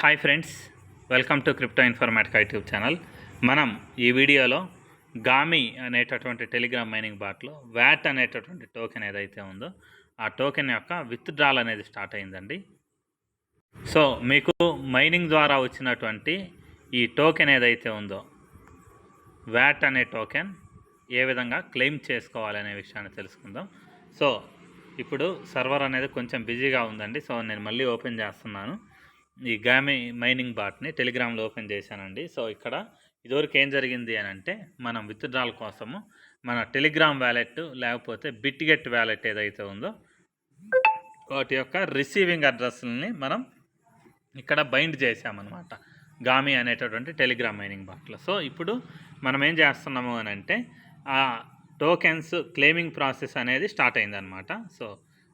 Hi friends, welcome to crypto Informatica YouTube channel. మనం ఈ వీడియోలో గామి అనేటటువంటి టెలిగ్రామ్ మైనింగ్ బాట్లో వ్యాట్ అనేటటువంటి టోకెన్ ఏదైతే ఉందో ఆ టోకెన్ యొక్క విత్డ్రాల్ అనేది స్టార్ట్ అయిందండి. సో మీకు మైనింగ్ ద్వారా వచ్చినటువంటి ఈ టోకెన్ ఏదైతే ఉందో వ్యాట్ అనే టోకెన్ ఏ విధంగా క్లెయిమ్ చేసుకోవాలనే విషయాన్ని తెలుసుకుందాం. సో ఇప్పుడు సర్వర్ అనేది కొంచెం బిజీగా ఉందండి. సో నేను మళ్ళీ ఓపెన్ చేస్తున్నాను. ఈ గామి మైనింగ్ బాట్ని టెలిగ్రామ్లో ఓపెన్ చేశానండి. సో ఇక్కడ ఇదివరకు ఏం జరిగింది అని అంటే, మనం విత్డ్రాల్ కోసము మన టెలిగ్రామ్ వ్యాలెట్ లేకపోతే బిట్గెట్ వ్యాలెట్ ఏదైతే ఉందో వాటి యొక్క రిసీవింగ్ అడ్రస్ని మనం ఇక్కడ బైండ్ చేసామన్నమాట గామి అనేటటువంటి టెలిగ్రామ్ మైనింగ్ బాట్లో. సో ఇప్పుడు మనం ఏం చేస్తున్నాము అని అంటే, ఆ టోకెన్స్ క్లెయిమింగ్ ప్రాసెస్ అనేది స్టార్ట్ అయిందనమాట. సో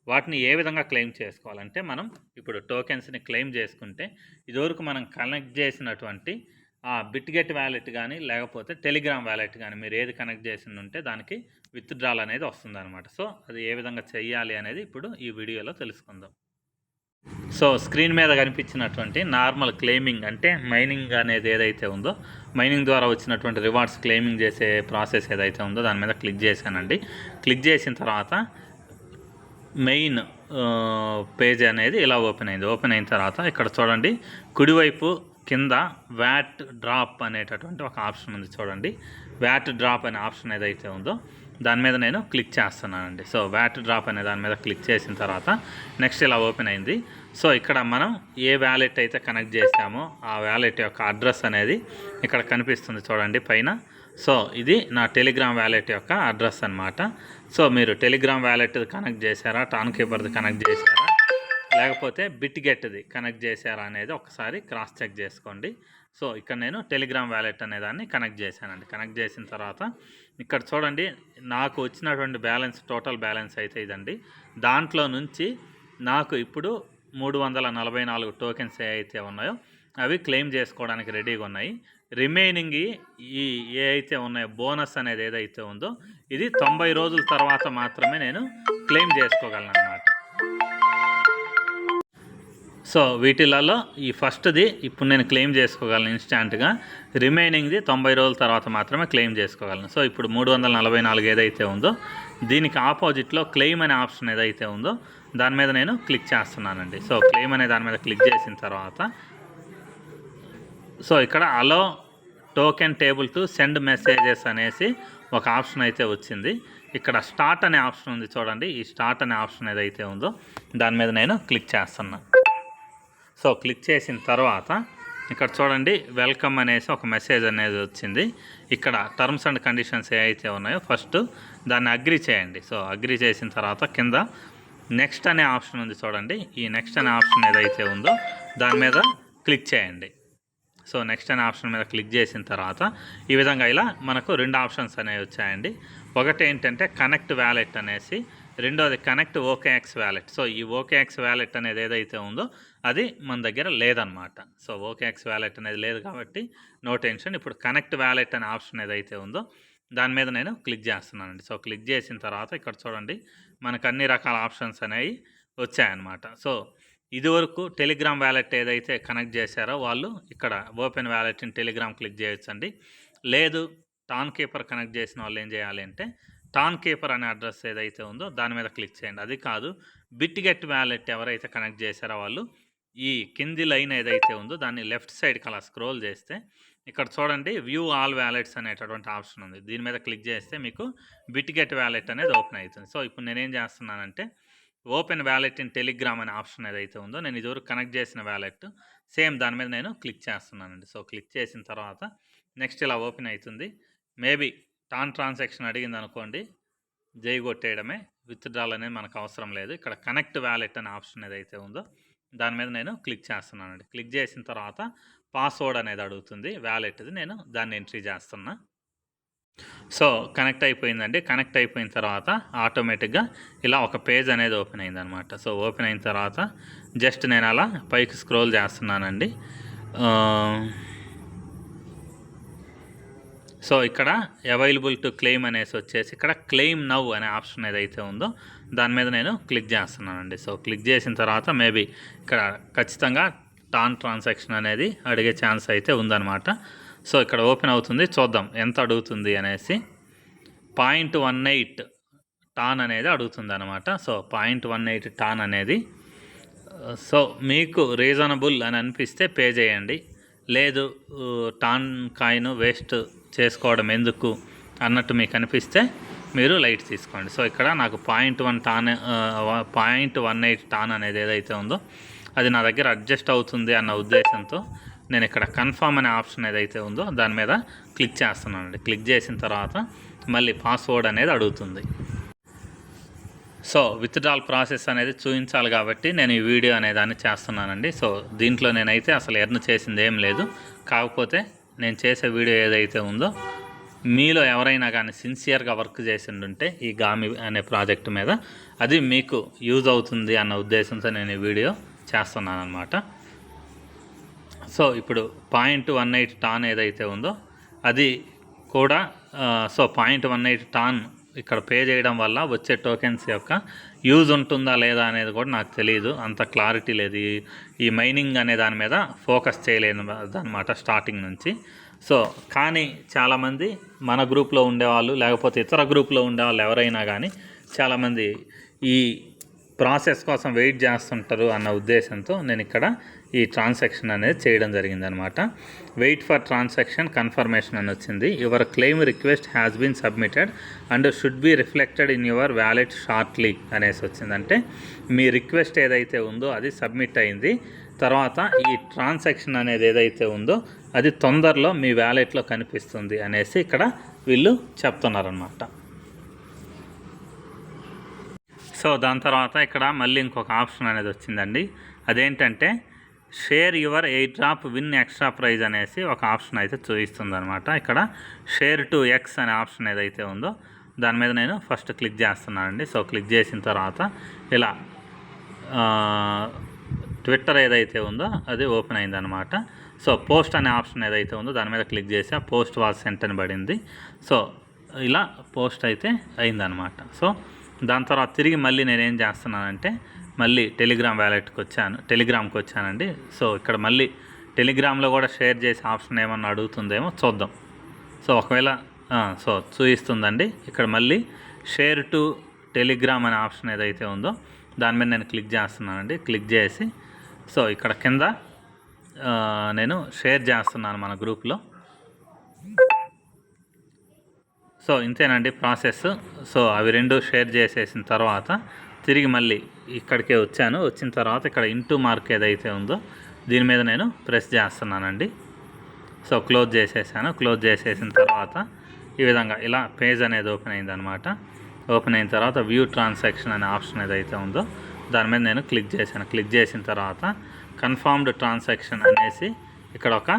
వాటిని ఏ విధంగా క్లెయిమ్ చేసుకోవాలంటే, మనం ఇప్పుడు టోకెన్స్ని క్లెయిమ్ చేసుకుంటే ఇదివరకు మనం కనెక్ట్ చేసినటువంటి ఆ బిట్గెట్ వ్యాలెట్ కానీ లేకపోతే టెలిగ్రామ్ వ్యాలెట్ కానీ మీరు ఏది కనెక్ట్ చేసి ఉంటే దానికి విత్డ్రాల్ అనేది వస్తుందన్నమాట. సో అది ఏ విధంగా చెయ్యాలి అనేది ఇప్పుడు ఈ వీడియోలో తెలుసుకుందాం. సో స్క్రీన్ మీద కనిపించినటువంటి నార్మల్ క్లెయిమింగ్ అంటే మైనింగ్ అనేది ఏదైతే ఉందో, మైనింగ్ ద్వారా వచ్చినటువంటి రివార్డ్స్ క్లెయిమింగ్ చేసే ప్రాసెస్ ఏదైతే ఉందో దాని మీద క్లిక్ చేశానండి. క్లిక్ చేసిన తర్వాత మెయిన్ పేజ్ అనేది ఇలా ఓపెన్ అయింది. ఓపెన్ అయిన తర్వాత ఇక్కడ చూడండి, కుడివైపు కింద వ్యాట్ డ్రాప్ అనేటటువంటి ఒక ఆప్షన్ ఉంది. చూడండి, వ్యాట్ డ్రాప్ అనే ఆప్షన్ ఏదైతే ఉందో దాని మీద నేను క్లిక్ చేస్తున్నానండి. సో వ్యాట్ డ్రాప్ అనే దాని మీద క్లిక్ చేసిన తర్వాత నెక్స్ట్ ఇలా ఓపెన్ అయింది. సో ఇక్కడ మనం ఏ వ్యాలెట్ అయితే కనెక్ట్ చేసామో ఆ వ్యాలెట్ యొక్క అడ్రస్ అనేది ఇక్కడ కనిపిస్తుంది చూడండి పైన. సో ఇది నా టెలిగ్రామ్ వ్యాలెట్ యొక్క అడ్రస్ అనమాట. సో మీరు టెలిగ్రామ్ వ్యాలెట్ కనెక్ట్ చేశారా, టాన్ కీపర్ది కనెక్ట్ చేశారా, లేకపోతే బిట్గెట్ది కనెక్ట్ చేశారా అనేది ఒకసారి క్రాస్ చెక్ చేసుకోండి. సో ఇక్కడ నేను టెలిగ్రామ్ వ్యాలెట్ అనేదాన్ని కనెక్ట్ చేశానండి. కనెక్ట్ చేసిన తర్వాత ఇక్కడ చూడండి, నాకు వచ్చినటువంటి బ్యాలెన్స్ టోటల్ బ్యాలెన్స్ అయితే ఇదండి. దాంట్లో నుంచి నాకు ఇప్పుడు 344 టోకెన్స్ ఏవైతే ఉన్నాయో అవి క్లెయిమ్ చేసుకోవడానికి రెడీగా ఉన్నాయి. రిమైనింగ్ ఈ ఏ అయితే ఉన్నాయో బోనస్ అనేది ఏదైతే ఉందో ఇది 90 రోజుల తర్వాత మాత్రమే నేను క్లెయిమ్ చేసుకోగలను అన్నమాట. సో వీటిలలో ఈ ఫస్ట్ది ఇప్పుడు నేను క్లెయిమ్ చేసుకోగలను ఇన్స్టాంట్గా, రిమైనింగ్ది 90 రోజుల తర్వాత మాత్రమే క్లెయిమ్ చేసుకోగలను. సో ఇప్పుడు 344 ఏదైతే ఉందో దీనికి ఆపోజిట్లో క్లెయిమ్ అనే ఆప్షన్ ఏదైతే ఉందో దాని మీద నేను క్లిక్ చేస్తున్నానండి. సో క్లెయిమ్ అనే దాని మీద క్లిక్ చేసిన తర్వాత సో ఇక్కడ allow token table to send messages అనేసి ఒక ఆప్షన్ అయితే వచ్చింది. ఇక్కడ స్టార్ట్ అనే ఆప్షన్ ఉంది చూడండి. ఈ స్టార్ట్ అనే ఆప్షన్ ఏదైతే ఉందో దాని మీద నేను క్లిక్ చేస్తున్నాను. సో క్లిక్ చేసిన తర్వాత ఇక్కడ చూడండి, వెల్కమ్ అనేసి ఒక మెసేజ్ అనేది వచ్చింది. ఇక్కడ టర్మ్స్ అండ్ కండిషన్స్ ఏవైతే ఉన్నాయో ఫస్ట్ దాన్ని అగ్రీ చేయండి. సో అగ్రీ చేసిన తర్వాత కింద నెక్స్ట్ అనే ఆప్షన్ ఉంది చూడండి. ఈ నెక్స్ట్ అనే ఆప్షన్ ఏదైతే ఉందో దాని మీద క్లిక్ చేయండి. సో నెక్స్ట్ అనే ఆప్షన్ మీద క్లిక్ చేసిన తర్వాత ఈ విధంగా ఇలా మనకు 2 ఆప్షన్స్ అనేవి వచ్చాయండి. ఒకటి ఏంటంటే కనెక్ట్ వ్యాలెట్ అనేసి, రెండోది కనెక్ట్ ఓకేఎక్స్ వ్యాలెట్. సో ఈ ఓకేఎక్స్ వ్యాలెట్ అనేది ఏదైతే ఉందో అది మన దగ్గర లేదనమాట. సో ఓకేఎక్స్ వ్యాలెట్ అనేది లేదు కాబట్టి నో టెన్షన్. ఇప్పుడు కనెక్ట్ వ్యాలెట్ అనే ఆప్షన్ ఏదైతే ఉందో దాని మీద నేను క్లిక్ చేస్తున్నానండి. సో క్లిక్ చేసిన తర్వాత ఇక్కడ చూడండి, మనకు అన్ని రకాల ఆప్షన్స్ అనేవి వచ్చాయన్నమాట. సో ఇదివరకు టెలిగ్రామ్ వ్యాలెట్ ఏదైతే కనెక్ట్ చేశారో వాళ్ళు ఇక్కడ open wallet in Telegram click చేయొచ్చండి. లేదు టాన్ కీపర్ కనెక్ట్ చేసిన వాళ్ళు ఏం చేయాలి అంటే, టాన్ కీపర్ అనే అడ్రస్ ఏదైతే ఉందో దాని మీద క్లిక్ చేయండి. అది కాదు, బిట్గెట్ వ్యాలెట్ ఎవరైతే కనెక్ట్ చేశారో వాళ్ళు ఈ కింది లైన్ ఏదైతే ఉందో దాన్ని లెఫ్ట్ సైడ్కి అలా స్క్రోల్ చేస్తే ఇక్కడ చూడండి, వ్యూ ఆల్ వ్యాలెట్స్ అనేటటువంటి ఆప్షన్ ఉంది. దీని మీద క్లిక్ చేస్తే మీకు బిట్గెట్ వ్యాలెట్ అనేది ఓపెన్ అవుతుంది. సో ఇప్పుడు నేనేం చేస్తున్నానంటే, ఓపెన్ వ్యాలెట్ ఇన్ టెలిగ్రామ్ అనే ఆప్షన్ ఏదైతే ఉందో నేను ఇదివరకు కనెక్ట్ చేసిన వ్యాలెట్ సేమ్ దాని మీద నేను క్లిక్ చేస్తున్నానండి. సో క్లిక్ చేసిన తర్వాత నెక్స్ట్ ఇలా ఓపెన్ అవుతుంది. మేబీ టాన్ ట్రాన్సాక్షన్ అడిగింది అనుకోండి, జై కొట్టేయడమే, విత్డ్రాల్ అనేది మనకు అవసరం లేదు. ఇక్కడ కనెక్ట్ వ్యాలెట్ అనే ఆప్షన్ ఏదైతే ఉందో దాని మీద నేను క్లిక్ చేస్తున్నానండి. క్లిక్ చేసిన తర్వాత పాస్వర్డ్ అనేది అడుగుతుంది వ్యాలెట్ది, నేను దాన్ని ఎంట్రీ చేస్తున్నా. సో కనెక్ట్ అయిపోయిందండి. కనెక్ట్ అయిపోయిన తర్వాత ఆటోమేటిక్గా ఇలా ఒక పేజ్ అనేది ఓపెన్ అయిందనమాట. సో ఓపెన్ అయిన తర్వాత జస్ట్ నేను అలా పైకి స్క్రోల్ చేస్తున్నానండి. సో ఇక్కడ అవైలబుల్ టు క్లెయిమ్ అనేసి వచ్చేసి ఇక్కడ క్లెయిమ్ నౌ అనే ఆప్షన్ ఏదైతే ఉందో దాని మీద నేను క్లిక్ చేస్తున్నానండి. సో క్లిక్ చేసిన తర్వాత మేబీ ఇక్కడ ఖచ్చితంగా టాన్ ట్రాన్సాక్షన్ అనేది అడిగే ఛాన్స్ అయితే ఉందన్నమాట. సో ఇక్కడ ఓపెన్ అవుతుంది, చూద్దాం ఎంత అడుగుతుంది అనేసి. 0.18 టాన్ అనేది అడుగుతుంది అనమాట. సో 0.18 టాన్ అనేది, సో మీకు రీజనబుల్ అని అనిపిస్తే పే చేయండి. లేదు టాన్ కాయిన్ వేస్ట్ చేసుకోవడం ఎందుకు అన్నట్టు మీకు అనిపిస్తే మీరు లైట్ తీసుకోండి. సో ఇక్కడ నాకు 0.18 టాన్ అనేది ఏదైతే ఉందో అది నా దగ్గర అడ్జస్ట్ అవుతుంది అన్న ఉద్దేశంతో నేను ఇక్కడ కన్ఫర్మ్ అనే ఆప్షన్ ఏదైతే ఉందో దాని మీద క్లిక్ చేస్తున్నానండి. క్లిక్ చేసిన తర్వాత మళ్ళీ పాస్వర్డ్ అనేది అడుగుతుంది. సో విత్డ్రాల్ ప్రాసెస్ అనేది చూపించాలి కాబట్టి నేను ఈ వీడియో అనేదాన్ని చేస్తున్నానండి. సో దీంట్లో నేనైతే అసలు ఎర్న్ చేసింది ఏం లేదు. కాకపోతే నేను చేసే వీడియో ఏదైతే ఉందో మీలో ఎవరైనా కానీ సిన్సియర్గా వర్క్ చేసిండుంటే ఈ గామి అనే ప్రాజెక్ట్ మీద అది మీకు యూజ్ అవుతుంది అన్న ఉద్దేశంతో నేను ఈ వీడియో చేస్తున్నాను అనమాట. సో ఇప్పుడు 0.18 టాన్ ఏదైతే ఉందో అది కూడా సో 0.18 టాన్ ఇక్కడ పే చేయడం వల్ల వచ్చే టోకెన్స్ యొక్క యూజ్ ఉంటుందా లేదా అనేది కూడా నాకు తెలియదు, అంత క్లారిటీ లేదు. ఈ మైనింగ్ అనే దాని మీద ఫోకస్ చేయలేను అనమాట స్టార్టింగ్ నుంచి. సో కానీ చాలామంది మన గ్రూప్లో ఉండేవాళ్ళు లేకపోతే ఇతర గ్రూప్లో ఉండేవాళ్ళు ఎవరైనా కానీ చాలామంది ఈ ప్రాసెస్ కోసం వెయిట్ చేస్తుంటారు అన్న ఉద్దేశంతో నేను ఇక్కడ ఈ ట్రాన్సాక్షన్ అనేది చేయడం జరిగిందనమాట. వెయిట్ ఫర్ ట్రాన్సాక్షన్ కన్ఫర్మేషన్ అని వచ్చింది. Your claim request has been submitted and should be reflected in your wallet shortly అనేసి వచ్చింది. అంటే మీ రిక్వెస్ట్ ఏదైతే ఉందో అది సబ్మిట్ అయింది, తర్వాత ఈ ట్రాన్సాక్షన్ అనేది ఏదైతే ఉందో అది తొందరలో మీ వ్యాలెట్లో కనిపిస్తుంది అనేసి ఇక్కడ వీళ్ళు చెప్తున్నారనమాట. సో దాని తర్వాత ఇక్కడ మళ్ళీ ఇంకొక ఆప్షన్ అనేది వచ్చిందండి. అదేంటంటే share your airdrop win extra prize అనేసి ఒక ఆప్షన్ అయితే చూపిస్తుంది అనమాట. ఇక్కడ షేర్ టు ఎక్స్ అనే ఆప్షన్ ఏదైతే ఉందో దాని మీద నేను ఫస్ట్ క్లిక్ చేస్తున్నానండి. సో క్లిక్ చేసిన తర్వాత ఇలా ట్విట్టర్ ఏదైతే ఉందో అది ఓపెన్ అయిందనమాట. సో పోస్ట్ అనే ఆప్షన్ ఏదైతే ఉందో దాని మీద క్లిక్ చేసి ఆ పోస్ట్ వాజ్ సెంట్ అని పడింది. సో ఇలా పోస్ట్ అయితే అయిందనమాట. సో దాని తర్వాత తిరిగి మళ్ళీ నేనేం చేస్తున్నానంటే మళ్ళీ టెలిగ్రామ్కి వచ్చానండి. సో ఇక్కడ మళ్ళీ టెలిగ్రామ్లో కూడా షేర్ చేసే ఆప్షన్ ఏమన్నా అడుగుతుందేమో చూద్దాం. సో ఒకవేళ సో చూపిస్తుందండి. ఇక్కడ మళ్ళీ షేర్ టు టెలిగ్రామ్ అనే ఆప్షన్ ఏదైతే ఉందో దాని మీద నేను క్లిక్ చేస్తున్నానండి. క్లిక్ చేసి సో ఇక్కడ కింద నేను షేర్ చేస్తున్నాను మన గ్రూప్లో. సో ఇంతేనండి ప్రాసెస్. సో అవి రెండు షేర్ చేసేసిన తర్వాత తిరిగి మళ్ళీ ఇక్కడికే వచ్చాను. వచ్చిన తర్వాత ఇక్కడ ఇంటూ మార్క్ ఏదైతే ఉందో దీని మీద నేను ప్రెస్ చేస్తున్నానండి. సో క్లోజ్ చేసేసాను. క్లోజ్ చేసేసిన తర్వాత ఈ విధంగా ఇలా పేజ్ అనేది ఓపెన్ అయిందనమాట. ఓపెన్ అయిన తర్వాత వ్యూ ట్రాన్సాక్షన్ అనే ఆప్షన్ ఏదైతే ఉందో దాని మీద నేను క్లిక్ చేశాను. క్లిక్ చేసిన తర్వాత కన్ఫర్మ్డ్ ట్రాన్సాక్షన్ అనేసి ఇక్కడ ఒక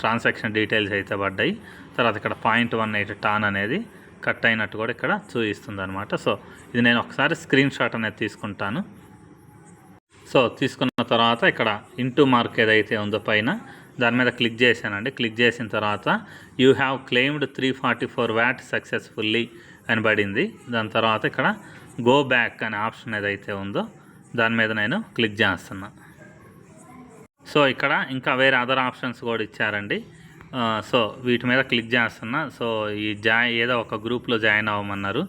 ట్రాన్సాక్షన్ డీటెయిల్స్ అయితే పడ్డాయి. తర్వాత ఇక్కడ 0.18 టాన్ అనేది కట్ అయినట్టు కూడా ఇక్కడ చూపిస్తుంది అనమాట. సో ఇది నేను ఒకసారి స్క్రీన్ షాట్ అనేది తీసుకుంటాను. సో తీసుకున్న తర్వాత ఇక్కడ ఇంటూ మార్క్ ఏదైతే ఉందో పైన దాని మీద క్లిక్ చేశానండి. క్లిక్ చేసిన తర్వాత you have claimed 344 VAT successfully అని పడింది. దాని తర్వాత ఇక్కడ గో బ్యాక్ అనే ఆప్షన్ ఏదైతే ఉందో దాని మీద నేను క్లిక్ చేస్తున్నా. సో ఇక్కడ ఇంకా వేరే అదర్ ఆప్షన్స్ కూడా ఇచ్చారండి. సో వీటి మీద క్లిక్ చేస్తున్నా. సో ఈ ఏదో ఒక గ్రూప్లో జాయిన్ అవ్వమన్నారు,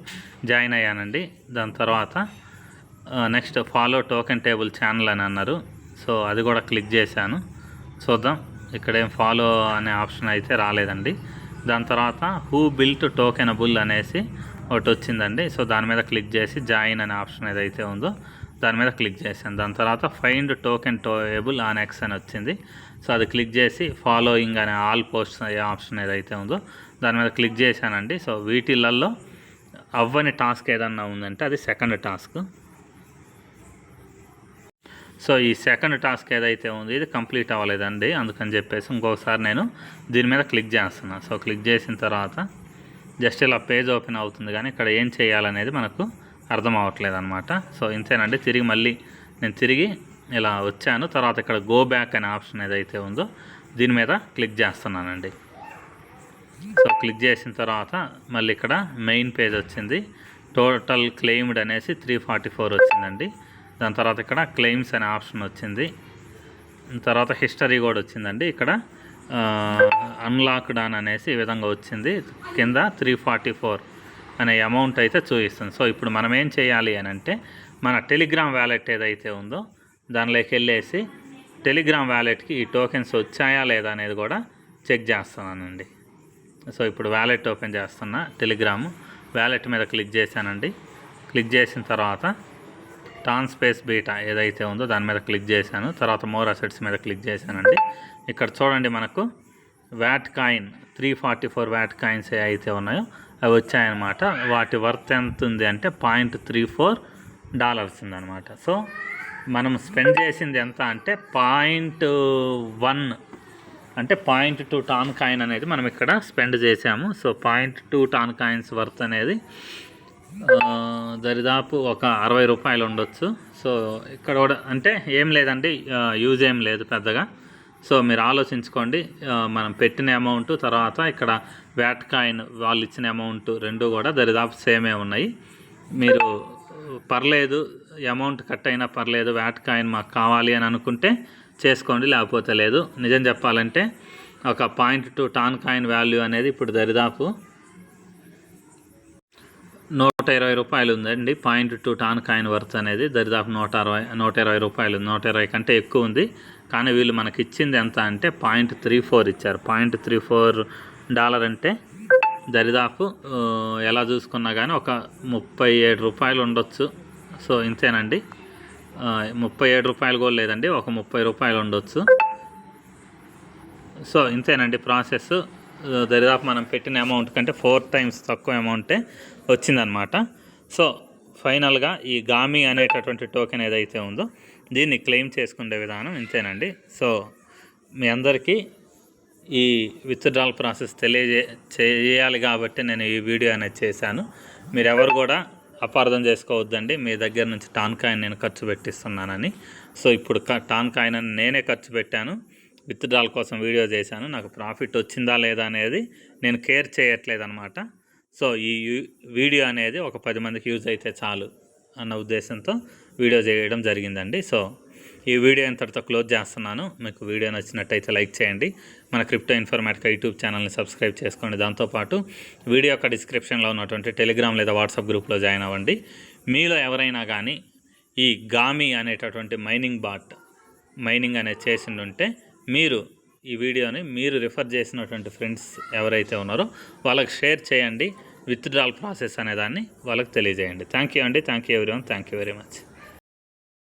జాయిన్ అయ్యానండి. దాని తర్వాత next follow token table channel అని అన్నారు. సో అది కూడా క్లిక్ చేశాను. చూద్దాం, ఇక్కడేం ఫాలో అనే ఆప్షన్ అయితే రాలేదండి. దాని తర్వాత హూ బిల్ట్ టోకెనబుల్ అనేసి ఒకటి వచ్చిందండి. సో దాని మీద క్లిక్ చేసి జాయిన్ అనే ఆప్షన్ ఏదైతే ఉందో దాని మీద క్లిక్ చేశాను. దాని తర్వాత find token table on X అని వచ్చింది. సో అది క్లిక్ చేసి ఫాలోయింగ్ అనే ఆల్ పోస్ట్ ఆప్షన్ ఏదైతే ఉందో దాని మీద క్లిక్ చేశానండి. సో వీటిలలో అవ్వని టాస్క్ ఏదన్నా ఉందంటే అది సెకండ్ టాస్క్. సో ఈ సెకండ్ టాస్క్ ఏదైతే ఉంది ఇది కంప్లీట్ అవ్వలేదండి, అందుకని చెప్పేసి ఇంకొకసారి నేను దీని మీద క్లిక్ చేస్తున్నాను. సో క్లిక్ చేసిన తర్వాత జస్ట్ ఇలా పేజ్ ఓపెన్ అవుతుంది, కానీ ఇక్కడ ఏం చేయాలనేది మనకు అర్థం అవ్వట్లేదు అనమాట. సో ఇంతేనండి. తిరిగి మళ్ళీ నేను తిరిగి ఇలా వచ్చాను. తర్వాత ఇక్కడ గో బ్యాక్ అనే ఆప్షన్ ఏదైతే ఉందో దీని మీద క్లిక్ చేస్తున్నానండి. సో క్లిక్ చేసిన తర్వాత మళ్ళీ ఇక్కడ మెయిన్ పేజ్ వచ్చింది. టోటల్ క్లెయిమ్డ్ అనేసి 344 వచ్చిందండి. దాని తర్వాత ఇక్కడ క్లెయిమ్స్ అనే ఆప్షన్ వచ్చింది. తర్వాత హిస్టరీ కూడా వచ్చిందండి. ఇక్కడ అన్లాక్డ్ అనేసి ఈ విధంగా వచ్చింది. కింద 344 అనే అమౌంట్ అయితే చూపిస్తుంది. సో ఇప్పుడు మనం ఏం చేయాలి అని అంటే మన టెలిగ్రామ్ వ్యాలెట్ ఏదైతే ఉందో దానిలోకి వెళ్ళేసి టెలిగ్రామ్ వ్యాలెట్కి ఈ టోకెన్స్ వచ్చాయా లేదా అనేది కూడా చెక్ చేస్తున్నానండి. సో ఇప్పుడు వ్యాలెట్ ఓపెన్ చేస్తున్నా. టెలిగ్రామ్ వ్యాలెట్ మీద క్లిక్ చేశానండి. క్లిక్ చేసిన తర్వాత టాన్ స్పేస్ బీటా ఏదైతే ఉందో దాని మీద క్లిక్ చేశాను. తర్వాత మోర్ అసెట్స్ మీద క్లిక్ చేశానండి. ఇక్కడ చూడండి మనకు వ్యాట్ కాయిన్ 344 వ్యాట్ కాయిన్స్ ఏ అయితే ఉన్నాయో అవి వచ్చాయన్నమాట. వాటి వర్త్ ఎంత ఉంది అంటే $0.34 ఉందన్నమాట. సో మనం స్పెండ్ చేసింది ఎంత అంటే 0.1 అంటే 0.2 టాన్ కాయిన్ అనేది మనం ఇక్కడ స్పెండ్ చేసాము. సో 0.2 టాన్ కాయిన్స్ వర్త్ అనేది దరిదాపు ఒక ₹60 ఉండొచ్చు. సో ఇక్కడ కూడా అంటే ఏం లేదండి, యూజ్ ఏం లేదు పెద్దగా. సో మీరు ఆలోచించుకోండి, మనం పెట్టిన అమౌంట్ తర్వాత ఇక్కడ వ్యాట్ కాయిన్ వాళ్ళు ఇచ్చిన అమౌంట్ రెండు కూడా దరిదాపు సేమే ఉన్నాయి. మీరు పర్లేదు అమౌంట్ కట్ అయినా పర్లేదు, వ్యాట్ కాయిన్ మాకు కావాలి అని అనుకుంటే చేసుకోండి, లేకపోతే లేదు. నిజం చెప్పాలంటే ఒక 0.2 టాన్ కాయిన్ వాల్యూ అనేది ఇప్పుడు దరిదాపు ₹120 ఉందండి. 0.2 టాన్ కాయిన్ వర్త్ అనేది దరిదాపు ₹120 120 కంటే ఎక్కువ ఉంది. కానీ వీళ్ళు మనకి ఇచ్చింది ఎంత అంటే 0.34 ఇచ్చారు. $0.34 అంటే దరిదాపు ఎలా చూసుకున్నా కానీ ఒక ₹37 ఉండొచ్చు. సో ఇంతేనండి, ₹37 కూడా లేదండి, ఒక ₹30 ఉండొచ్చు. సో ఇంతేనండి ప్రాసెస్. దరిదాపు మనం పెట్టిన అమౌంట్ కంటే 4 times తక్కువ అమౌంటే వచ్చిందనమాట. సో ఫైనల్గా ఈ గామి అనేటటువంటి టోకెన్ ఏదైతే ఉందో దీన్ని క్లెయిమ్ చేసుకునే విధానం ఇంతేనండి. సో మీ అందరికీ ఈ విత్డ్రాల్ ప్రాసెస్ చేయాలి కాబట్టి నేను ఈ వీడియో అనేది చేశాను. మీరెవరు కూడా అపార్థం చేసుకోవద్దండి, మీ దగ్గర నుంచి టాన్ కాయిన్ నేను ఖర్చు పెట్టిస్తున్నానని. సో ఇప్పుడు టాన్ కాయిన్ అని నేనే ఖర్చు పెట్టాను, విత్డ్రాల్ కోసం వీడియో చేశాను. నాకు ప్రాఫిట్ వచ్చిందా లేదా అనేది నేను కేర్ చేయట్లేదు అనమాట. సో ఈ వీడియో అనేది ఒక 10 మందికి యూజ్ అయితే చాలు అన్న ఉద్దేశంతో వీడియో చేయడం జరిగిందండి. సో ఈ వీడియో ఇంతటితో క్లోజ్ చేస్తున్నాను. మీకు వీడియో నచ్చినట్టయితే లైక్ చేయండి. మన క్రిప్టో ఇన్ఫర్మేటికా యూట్యూబ్ ఛానల్ని సబ్స్క్రైబ్ చేసుకోండి. దాంతోపాటు వీడియో యొక్క డిస్క్రిప్షన్లో ఉన్నటువంటి టెలిగ్రామ్ లేదా వాట్సాప్ గ్రూప్లో జాయిన్ అవ్వండి. మీలో ఎవరైనా కానీ ఈ గామి అనేటటువంటి మైనింగ్ అనేది చేసిండుంటే మీరు ఈ వీడియోని మీరు రిఫర్ చేసినటువంటి ఫ్రెండ్స్ ఎవరైతే ఉన్నారో వాళ్ళకి షేర్ చేయండి. విత్డ్రాల్ ప్రాసెస్ అనేదాన్ని వాళ్ళకి తెలియజేయండి. థ్యాంక్ యూ అండి. Thank you everyone. Thank you very much.